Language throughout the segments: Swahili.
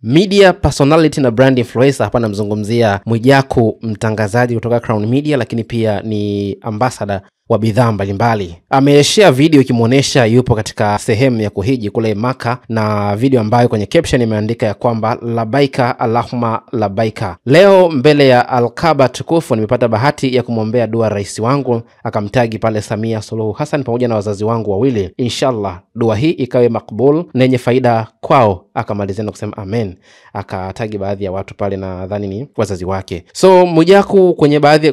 Media personality na brand influencer. Hapa namzungumzia Mwijaku, mtangazaji kutoka Crown Media, lakini pia ni ambassador wa bidhaa mbalimbali. Ameshare video ikimuonesha yupo katika sehemu ya kuhiji kule Maka, na video ambayo kwenye caption imeandika ya kwamba labaika Allahumma labaika. Leo mbele ya Al-Kaaba tukufu nimepata bahati ya kumwombea dua rais wangu, akamtagi pale Samia Suluhu Hassan pamoja na wazazi wangu wawili. Inshallah dua hii ikawe makbul na yenye faida kwao. Akamalizia na kusema amen, akatagi baadhi ya watu pale, na nadhani ni wazazi wake. So Mwijaku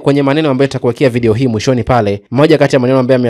kwenye maneno ambayo nitakuwekea video hii mwishoni pale, moja kati ya maneno ambayo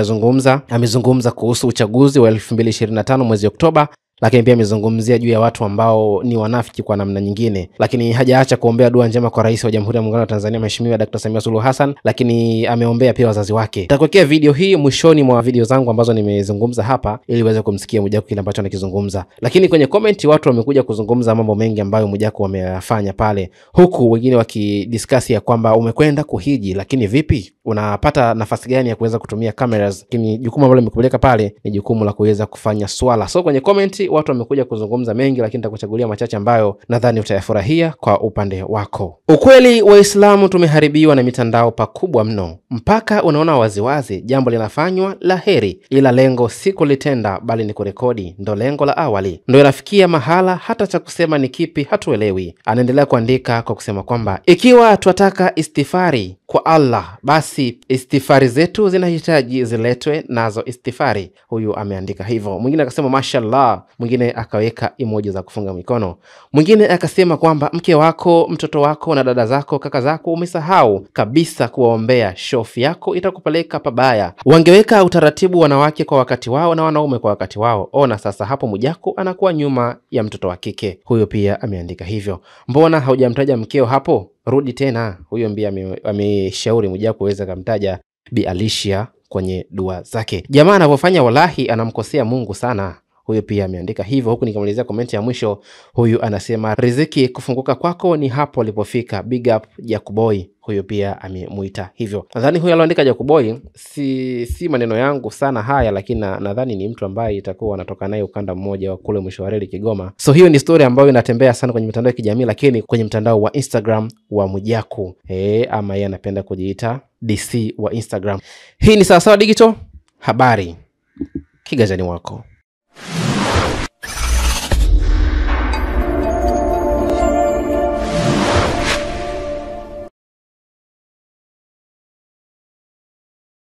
amezungumza kuhusu uchaguzi wa 2025 mwezi Oktoba, lakini pia amezungumzia juu ya watu ambao ni wanafiki kwa namna nyingine, lakini hajaacha kuombea dua njema kwa rais wa Jamhuri ya Muungano wa Tanzania Mheshimiwa Dr. Samia Suluhu Hassan, lakini ameombea pia wazazi wake. Nitakuwekea video hii mwishoni mwa video zangu ambazo nimezungumza hapa ili uweze kumsikia Mwijaku kile ambacho anakizungumza. Lakini kwenye comment watu wamekuja kuzungumza mambo mengi ambayo Mwijaku ameyafanya pale, huku wengine wakidiscuss ya kwamba umekwenda kuhiji, lakini vipi unapata nafasi gani ya kuweza kutumia cameras? Lakini jukumu ambalo nimekupeleka pale ni jukumu la kuweza kufanya swala. So kwenye comment watu wamekuja kuzungumza mengi, lakini nitakuchagulia machache ambayo nadhani utayafurahia kwa upande wako. Ukweli Waislamu tumeharibiwa na mitandao pakubwa mno, mpaka unaona waziwazi jambo linafanywa la heri, ila lengo si kulitenda bali ni kurekodi. Ndo lengo la awali, ndo inafikia mahala hata cha kusema ni kipi hatuelewi. Anaendelea kuandika kwa kusema kwamba ikiwa tunataka istifari kwa Allah, basi istifari zetu zinahitaji ziletwe nazo istifari. Huyu ameandika hivyo. Mwingine akasema mashallah, mwingine akaweka emoji za kufunga mikono. Mwingine akasema kwamba mke wako, mtoto wako na dada zako, kaka zako umesahau kabisa kuwaombea, shofi yako itakupeleka pabaya. Wangeweka utaratibu wanawake kwa wakati wao na wanaume kwa wakati wao. Ona sasa hapo Mwijaku anakuwa nyuma ya mtoto wa kike. Huyo pia ameandika hivyo. Mbona haujamtaja mkeo hapo? Rudi tena. Huyo mbia ameshauri Mwijaku aweze kumtaja Bi Alicia kwenye dua zake. Jamaa anavyofanya wallahi anamkosea Mungu sana. Huyo pia ameandika hivyo, huku nikamalizia komenti ya mwisho. Huyu anasema riziki kufunguka kwako ni hapo ulipofika, big up Jakuboy. Huyo pia amemuita hivyo. Nadhani huyo aliandika Jakuboy si maneno yangu sana haya, lakini nadhani ni mtu ambaye itakuwa anatoka naye ukanda mmoja wa kule mwisho wa reli Kigoma. So hiyo ni story ambayo inatembea sana kwenye mitandao ya kijamii, lakini kwenye mtandao wa Instagram wa Mwijaku, ama yeye anapenda kujiita DC wa Instagram. Hii ni Sawasawa Digital, habari kiganjani wako.